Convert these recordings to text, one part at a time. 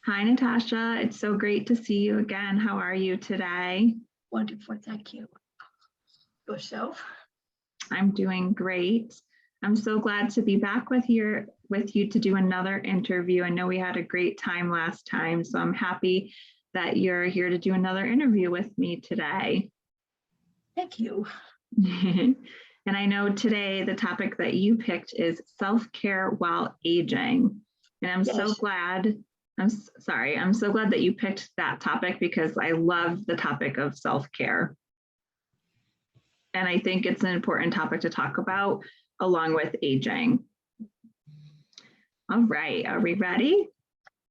Hi, Natasha. It's so great to see you again. How are you today? Wonderful, thank you. Yourself? I'm doing great. I'm so glad to be back with you to do another interview. I know we had a great time last time, so I'm happy that you're here to do another interview with me today. Thank you. And I know today the topic that you picked is self-care while aging. And I'm so glad, I'm so glad that you picked that topic because I love the topic of self-care. And I think it's an important topic to talk about along with aging. All right, are we ready?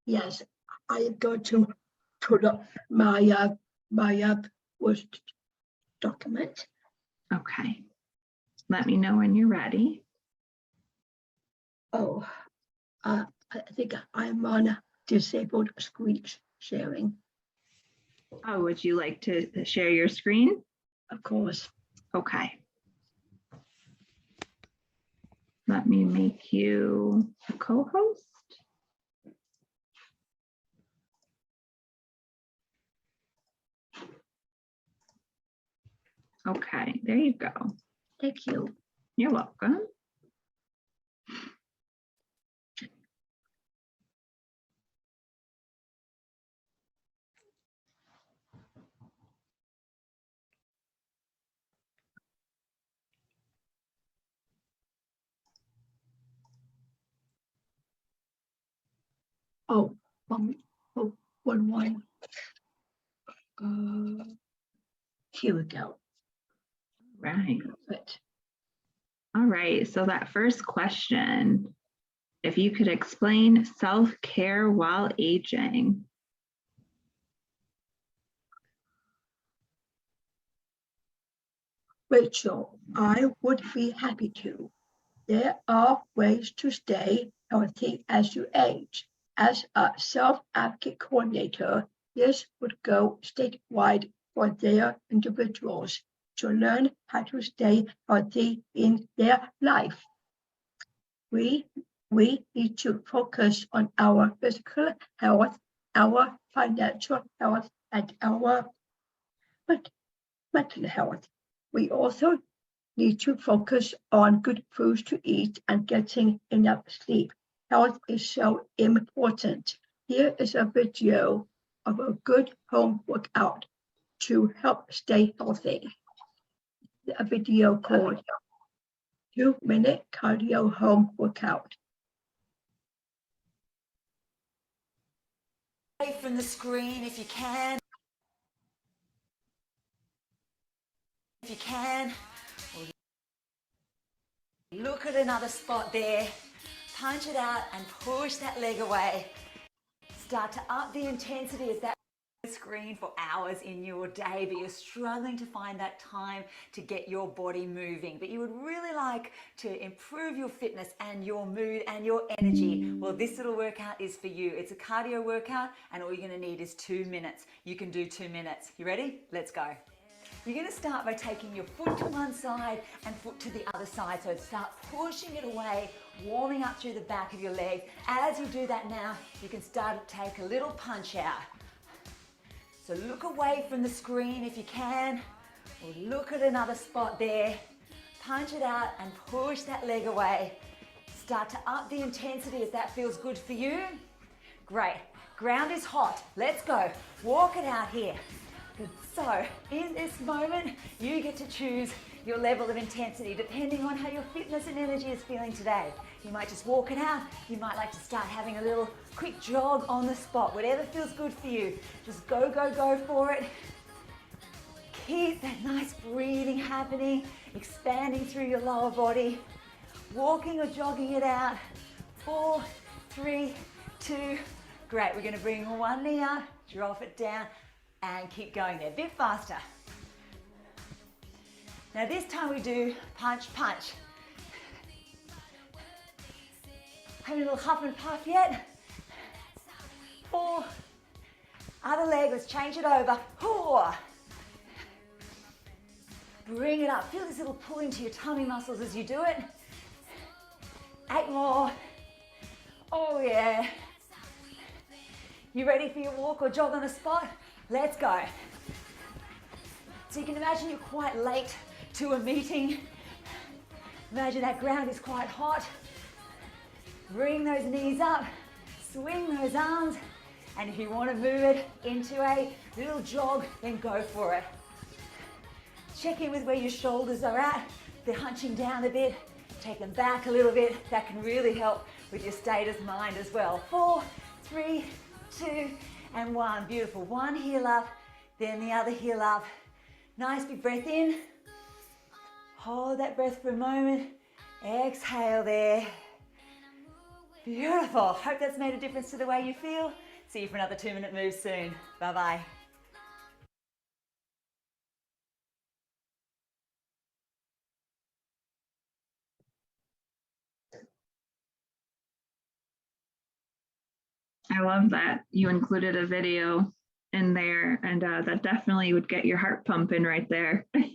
Yes, I am going to put up my Word document. Okay, let me know when you're ready. Oh, I think I'm on disabled screen sharing. Oh, would you like to share your screen? Of course. Okay. Let me make you a co-host. Okay, there you go. Thank you. You're welcome. Oh, one. Here we go. Right. Perfect. All right, so that first question, if you could explain self-care while aging. Rachel, I would be happy to. There are ways to stay healthy as you age. As a self-advocate coordinator, this would go statewide for their individuals to learn how to stay healthy in their life. We need to focus on our physical health, our financial health, and our mental health. We also need to focus on good foods to eat and getting enough sleep. Health is so important. Here is a video of a good home workout to help stay healthy. A video called 2-minute cardio home workout. Away from the screen if you can. If you can. Look at another spot there. Punch it out and push that leg away. Start to up the intensity of that screen for hours in your day, but you're struggling to find that time to get your body moving, but you would really like to improve your fitness and your mood and your energy. Well, this little workout is for you. It's a cardio workout and all you're going to need is 2 minutes. You can do 2 minutes. You ready? Let's go. You're going to start by taking your foot to one side and foot to the other side. So start pushing it away, warming up through the back of your leg. As you do that now, you can start to take a little punch out. So look away from the screen if you can, or look at another spot there. Punch it out and push that leg away. Start to up the intensity if that feels good for you. Great. Ground is hot. Let's go. Walk it out here. Good. So in this moment, you get to choose your level of intensity depending on how your fitness and energy is feeling today. You might just walk it out. You might like to start having a little quick jog on the spot. Whatever feels good for you. Just go, go, go for it. Keep that nice breathing happening, expanding through your lower body. Walking or jogging it out. 4, 3, 2. Great. We're going to bring one knee up, drop it down, and keep going there. A bit faster. Now this time we do punch, punch. Having a little huff and puff yet? 4. Other leg, let's change it over. 4. Bring it up. Feel this little pull into your tummy muscles as you do it. 8 more. Oh yeah. You ready for your walk or jog on the spot? Let's go. So you can imagine you're quite late to a meeting. Imagine that ground is quite hot. Bring those knees up, swing those arms, and if you want to move it into a little jog, then go for it. Check in with where your shoulders are at. If they're hunching down a bit, take them back a little bit. That can really help with your state of mind as well. 4, 3, 2, and 1. Beautiful. One heel up, then the other heel up. Nice big breath in. Hold that breath for a moment. Exhale there. Beautiful. Hope that's made a difference to the way you feel. See you for another 2-minute move soon. Bye-bye. I love that you included a video in there, and that definitely would get your heart pumping right there. Thank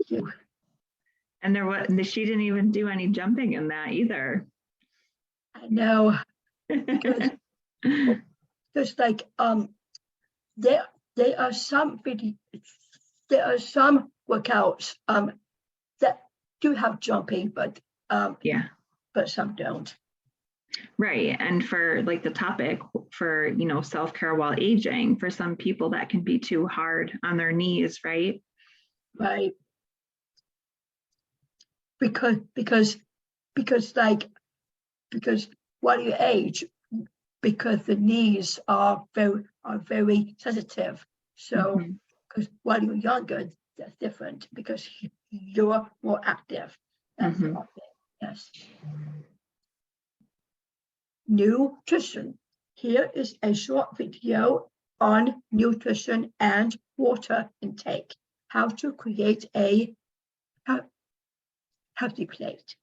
you. And she didn't even do any jumping in that either. I know. Because like there are some workouts that do have jumping, but Yeah. but some don't. Right. And for like the topic for, you know, self-care while aging, for some people that can be too hard on their knees, right? Right. Because while you age, because the knees are very sensitive. So because while you're younger, that's different because you're more active. That's the whole thing. Yes. Nutrition. Here is a short video on nutrition and water intake. How to create a healthy plate.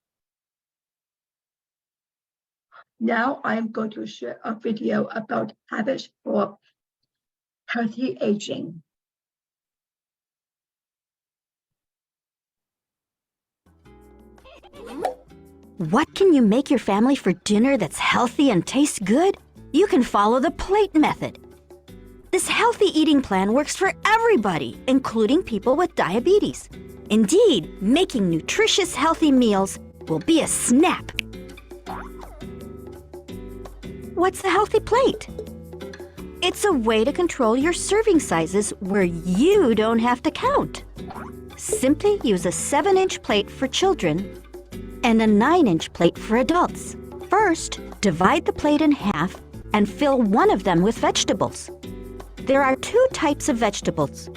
Now I'm going to share a video about habits for healthy aging. What can you make your family for dinner that's healthy and tastes good? You can follow the plate method. This healthy eating plan works for everybody, including people with diabetes. Indeed, making nutritious, healthy meals will be a snap. What's a healthy plate? It's a way to control your serving sizes where you don't have to count. Simply use a 7-inch plate for children and a 9-inch plate for adults. First, divide the plate in half and fill one of them with vegetables. There are 2 types of vegetables: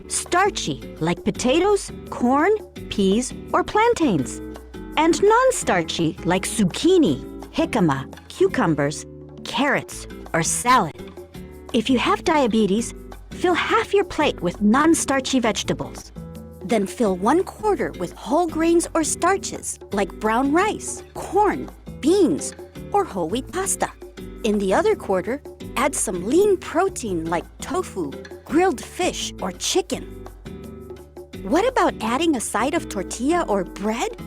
starchy, like potatoes, corn, peas, or plantains, and non-starchy, like zucchini, jicama, cucumbers, carrots, or salad. If you have diabetes, fill half your plate with non-starchy vegetables. Then fill 1/4 with whole grains or starches like brown rice, corn, beans, or whole wheat pasta. In the other quarter, add some lean protein like tofu, grilled fish, or chicken. What about adding a side of tortilla or bread?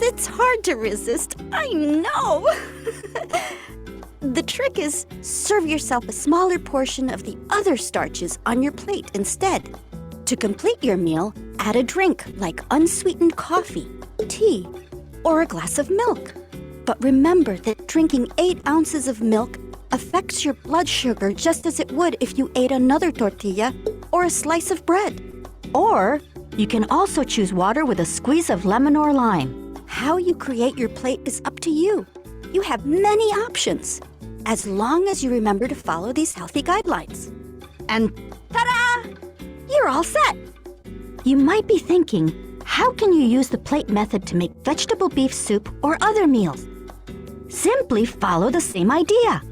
That's hard to resist, I know! The trick is serve yourself a smaller portion of the other starches on your plate instead. To complete your meal, add a drink like unsweetened coffee, tea, or a glass of milk. But remember that drinking 8 ounces of milk affects your blood sugar just as it would if you ate another tortilla or a slice of bread. Or you can also choose water with a squeeze of lemon or lime. How you create your plate is up to you. You have many options, as long as you remember to follow these healthy guidelines. And ta-da! You're all set! You might be thinking, how can you use the plate method to make vegetable beef soup or other meals? Simply follow the same idea.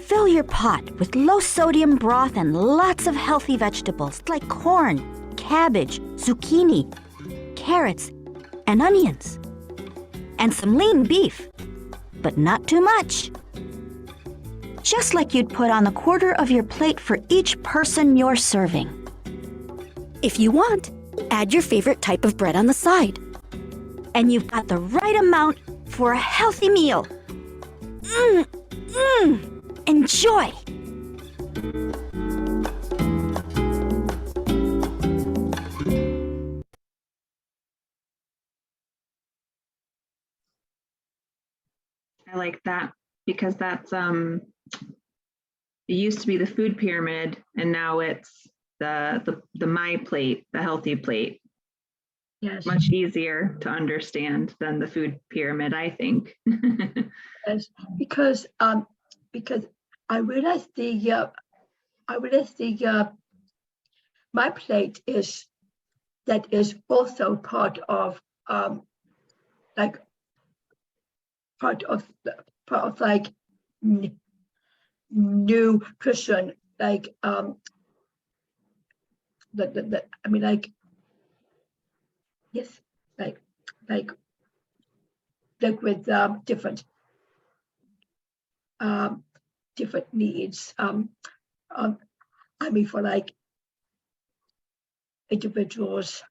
Fill your pot with low-sodium broth and lots of healthy vegetables like corn, cabbage, zucchini, carrots, and onions. And some lean beef, but not too much. Just like you'd put on 1/4 of your plate for each person you're serving. If you want, add your favorite type of bread on the side. And you've got the right amount for a healthy meal. Enjoy! I like that because that's it used to be the food pyramid and now it's the my plate, the healthy plate. Yes, Much easier to understand than the food pyramid, I think. yes, because I realized my plate is also part of like part of like nutrition, like I mean, like, yes, like like with different needs. I mean, for like individuals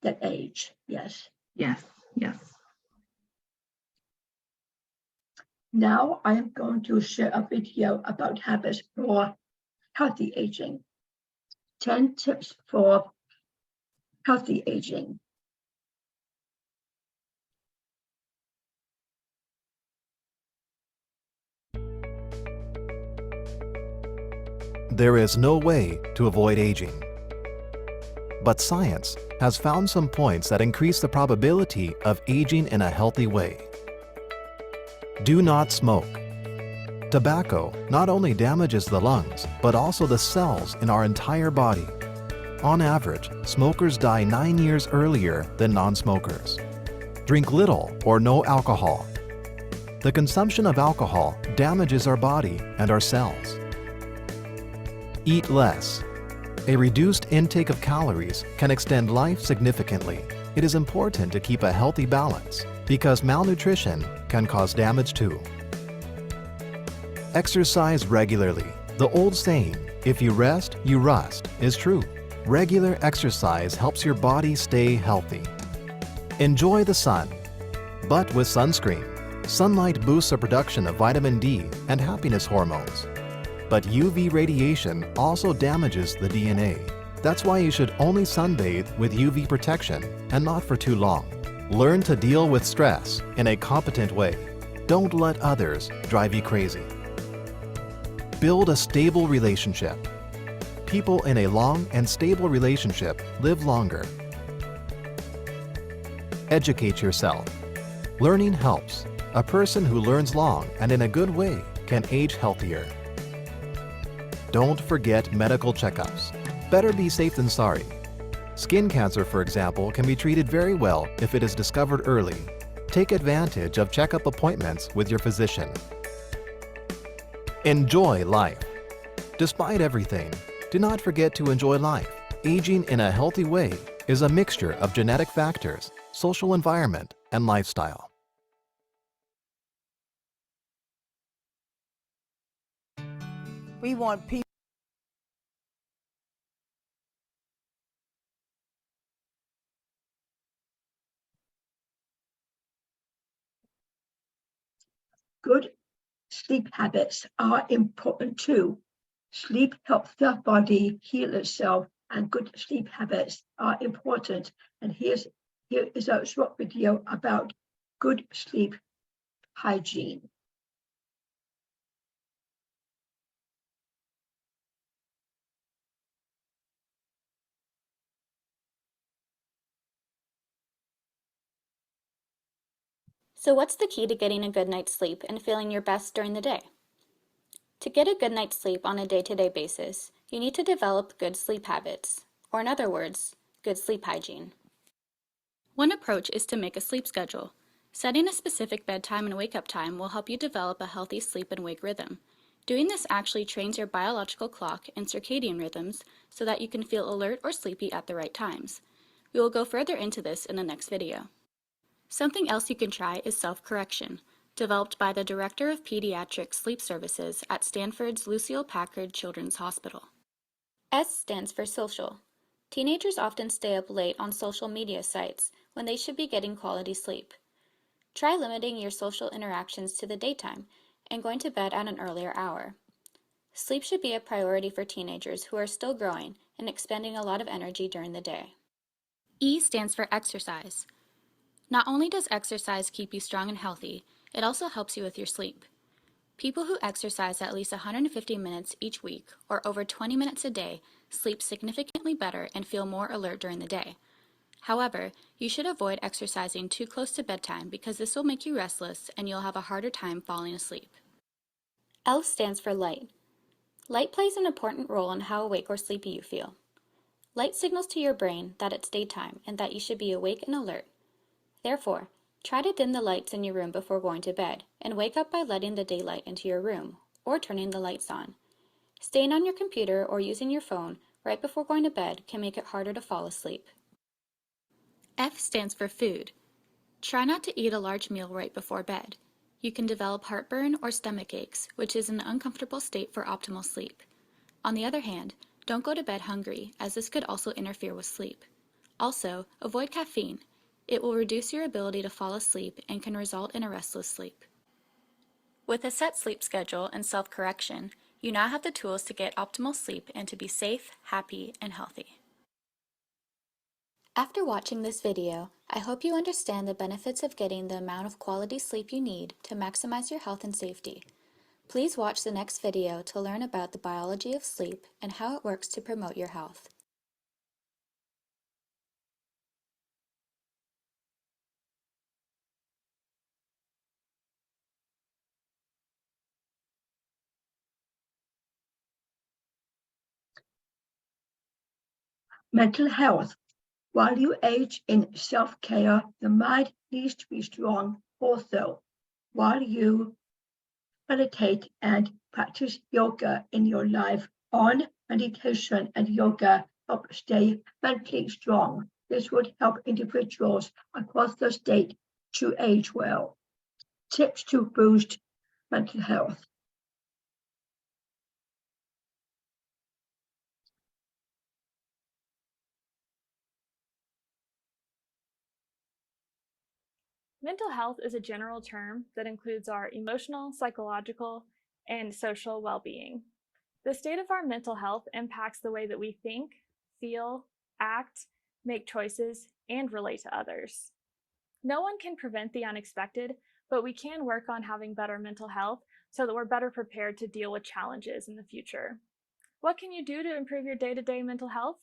that age. Yes. Yes, yes. Now I am going to share a video about habits for healthy aging. 10 tips for healthy aging. There is no way to avoid aging. But science has found some points that increase the probability of aging in a healthy way. Do not smoke. Tobacco not only damages the lungs, but also the cells in our entire body. On average, smokers die 9 years earlier than non-smokers. Drink little or no alcohol. The consumption of alcohol damages our body and our cells. Eat less. A reduced intake of calories can extend life significantly. It is important to keep a healthy balance because malnutrition can cause damage too. Exercise regularly. The old saying, if you rest, you rust, is true. Regular exercise helps your body stay healthy. Enjoy the sun, but with sunscreen. Sunlight boosts the production of vitamin D and happiness hormones. But UV radiation also damages the DNA. That's why you should only sunbathe with UV protection and not for too long. Learn to deal with stress in a competent way. Don't let others drive you crazy. Build a stable relationship. People in a long and stable relationship live longer. Educate yourself. Learning helps. A person who learns long and in a good way can age healthier. Don't forget medical checkups. Better be safe than sorry. Skin cancer, for example, can be treated very well if it is discovered early. Take advantage of checkup appointments with your physician. Enjoy life. Despite everything, do not forget to enjoy life. Aging in a healthy way is a mixture of genetic factors, social environment, and lifestyle. We want people. Good sleep habits are important too. Sleep helps the body heal itself, and good sleep habits are important. And here is a short video about good sleep hygiene. So what's the key to getting a good night's sleep and feeling your best during the day? To get a good night's sleep on a day-to-day basis, you need to develop good sleep habits, or in other words, good sleep hygiene. One approach is to make a sleep schedule. Setting a specific bedtime and wake-up time will help you develop a healthy sleep and wake rhythm. Doing this actually trains your biological clock and circadian rhythms so that you can feel alert or sleepy at the right times. We will go further into this in the next video. Something else you can try is self-correction, developed by the Director of Pediatric Sleep Services at Stanford's Lucile Packard Children's Hospital. S stands for social. Teenagers often stay up late on social media sites when they should be getting quality sleep. Try limiting your social interactions to the daytime and going to bed at an earlier hour. Sleep should be a priority for teenagers who are still growing and expending a lot of energy during the day. E stands for exercise. Not only does exercise keep you strong and healthy, it also helps you with your sleep. People who exercise at least 150 minutes each week, or over 20 minutes a day, sleep significantly better and feel more alert during the day. However, you should avoid exercising too close to bedtime because this will make you restless and you'll have a harder time falling asleep. L stands for light. Light plays an important role in how awake or sleepy you feel. Light signals to your brain that it's daytime and that you should be awake and alert. Therefore, try to dim the lights in your room before going to bed and wake up by letting the daylight into your room or turning the lights on. Staying on your computer or using your phone right before going to bed can make it harder to fall asleep. F stands for food. Try not to eat a large meal right before bed. You can develop heartburn or stomach aches, which is an uncomfortable state for optimal sleep. On the other hand, don't go to bed hungry, as this could also interfere with sleep. Also, avoid caffeine. It will reduce your ability to fall asleep and can result in a restless sleep. With a set sleep schedule and self-correction, you now have the tools to get optimal sleep and to be safe, happy, and healthy. After watching this video, I hope you understand the benefits of getting the amount of quality sleep you need to maximize your health and safety. Please watch the next video to learn about the biology of sleep and how it works to promote your health. Mental health. While you age in self-care, the mind needs to be strong also. While you meditate and practice yoga in your life, meditation and yoga help stay mentally strong. This would help individuals across the state to age well. Tips to boost mental health. Mental health is a general term that includes our emotional, psychological, and social well-being. The state of our mental health impacts the way that we think, feel, act, make choices, and relate to others. No one can prevent the unexpected, but we can work on having better mental health so that we're better prepared to deal with challenges in the future. What can you do to improve your day-to-day mental health?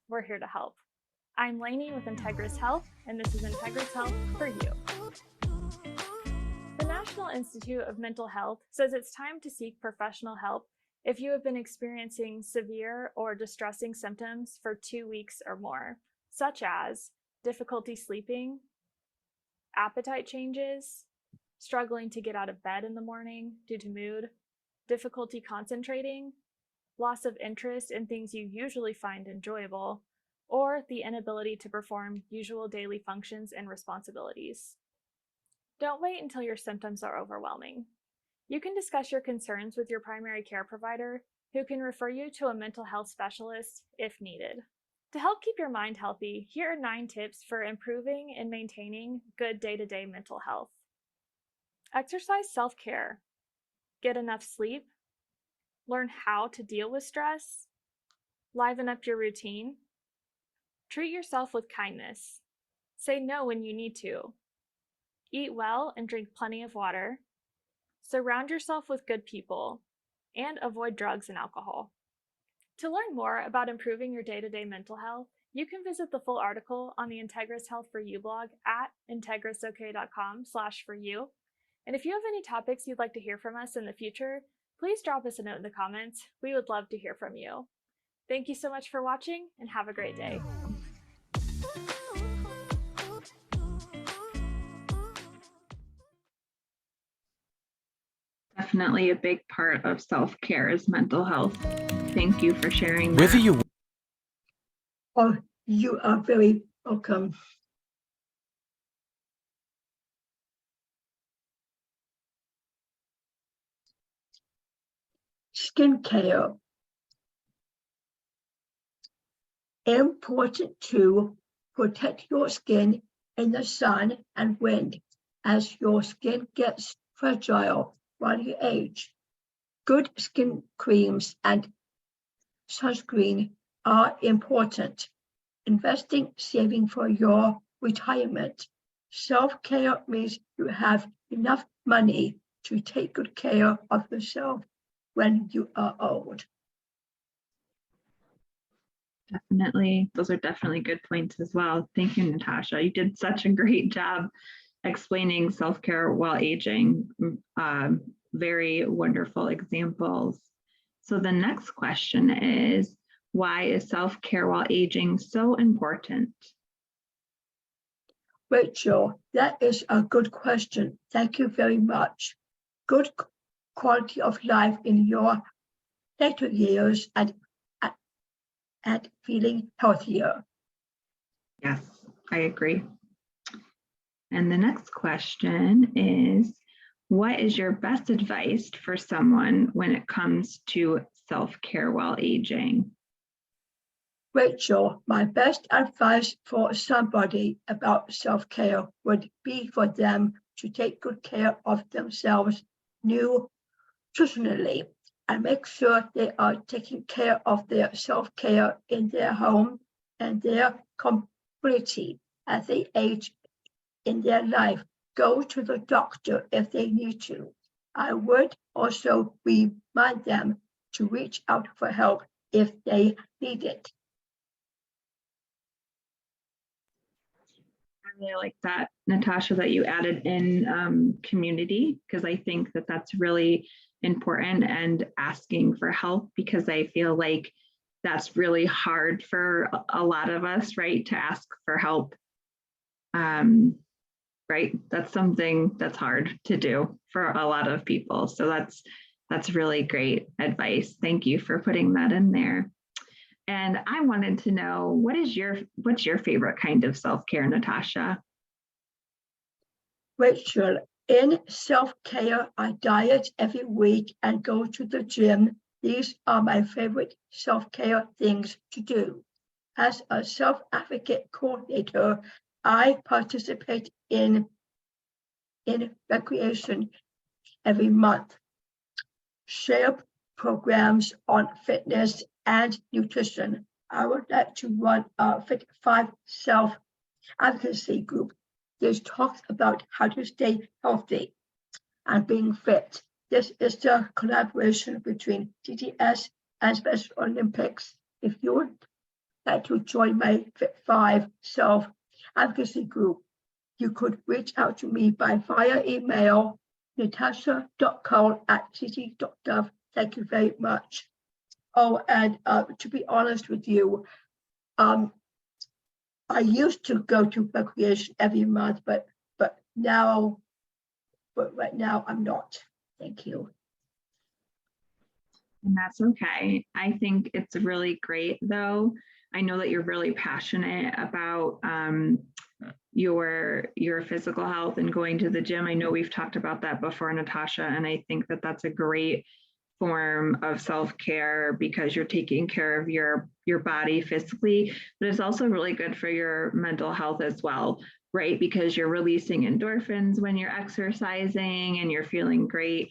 We're here to help. I'm Lainey with Integris Health, and this is Integris Health for you. The National Institute of Mental Health says it's time to seek professional help if you have been experiencing severe or distressing symptoms for 2 weeks or more, such as difficulty sleeping, appetite changes, struggling to get out of bed in the morning due to mood, difficulty concentrating, loss of interest in things you usually find enjoyable, or the inability to perform usual daily functions and responsibilities. Don't wait until your symptoms are overwhelming. You can discuss your concerns with your primary care provider, who can refer you to a mental health specialist if needed. To help keep your mind healthy, here are 9 tips for improving and maintaining good day-to-day mental health. Exercise self-care. Get enough sleep. Learn how to deal with stress. Liven up your routine. Treat yourself with kindness. Say no when you need to. Eat well and drink plenty of water. Surround yourself with good people, and avoid drugs and alcohol. To learn more about improving your day-to-day mental health, you can visit the full article on the Integris Health for You blog at integrisok.com/foryou. And if you have any topics you'd like to hear from us in the future, please drop us a note in the comments. We would love to hear from you. Thank you so much for watching, and have a great day. Definitely a big part of self-care is mental health. Thank you for sharing that. Whether you Oh, you are very welcome. Skincare. Important to protect your skin in the sun and wind. as your skin gets fragile while you age. Good skin creams and sunscreen are important. Investing, saving for your retirement. Self-care means you have enough money to take good care of yourself when you are old. Definitely. Those are definitely good points as well. Thank you, Natasha. You did such a great job explaining self-care while aging. Very wonderful examples. So the next question is, why is self-care while aging so important? Rachel, that is a good question. Thank you very much. Good quality of life in your later years and feeling healthier. Yes, I agree. And the next question is, what is your best advice for someone when it comes to self-care while aging? Rachel, my best advice for somebody about self-care would be for them to take good care of themselves nutritionally and make sure they are taking care of their self-care in their home and their community as they age in their life. Go to the doctor if they need to. I would also remind them to reach out for help if they need it. I really like that, Natasha, that you added in community, because I think that that's really important, and asking for help, because I feel like that's really hard for a lot of us, right? To ask for help. Right? That's something that's hard to do for a lot of people. So that's really great advice. Thank you for putting that in there. And I wanted to know, what's your favorite kind of self-care, Natasha? Rachel, in self-care, I diet every week and go to the gym. These are my favorite self-care things to do. As a self-advocate coordinator, I participate in recreation every month, share programs on fitness and nutrition. I would like to run a Fit 5 self-advocacy group. This talks about how to stay healthy and being fit. This is the collaboration between DDS and Special Olympics. If you would like to join my Fit 5 self-advocacy group, you could reach out to me via email, natasha.cole@ct.gov. Thank you very much. Oh, and to be honest with you, I used to go to recreation every month, but right now I'm not. Thank you. And that's okay. I think it's really great, though. I know that you're really passionate about your physical health and going to the gym. I know we've talked about that before, Natasha, and I think that that's a great form of self-care, because you're taking care of your body physically, but it's also really good for your mental health as well, right? Because you're releasing endorphins when you're exercising and you're feeling great.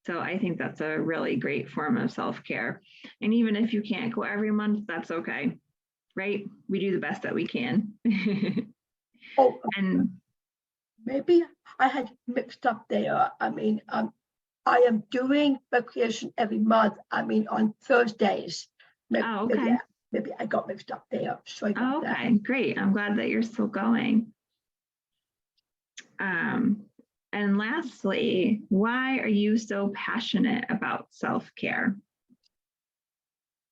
So I think that's a really great form of self-care. And even if you can't go every month, that's okay, right? We do the best that we can. Oh, and maybe I had mixed up there. I mean, I am doing recreation every month. I mean, on Thursdays. okay. Maybe I got mixed up there. Sorry about that. Okay, great. I'm glad that you're still going. And lastly, why are you so passionate about self-care?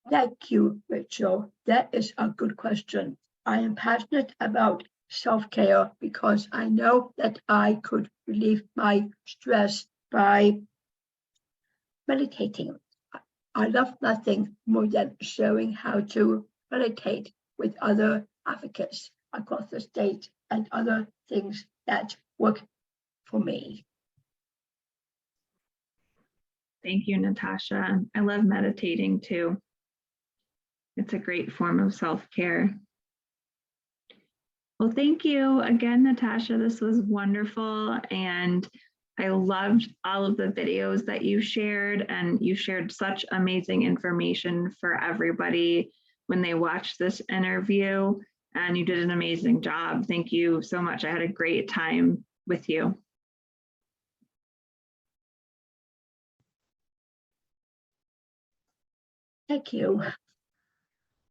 Thank you, Rachel. That is a good question. I am passionate about self-care because I know that I could relieve my stress by meditating. I love nothing more than showing how to meditate with other advocates across the state and other things that work for me. Thank you, Natasha. I love meditating too. It's a great form of self-care. Well, thank you again, Natasha. This was wonderful. And I loved all of the videos that you shared, and you shared such amazing information for everybody when they watched this interview, and you did an amazing job. Thank you so much. I had a great time with you. Thank you.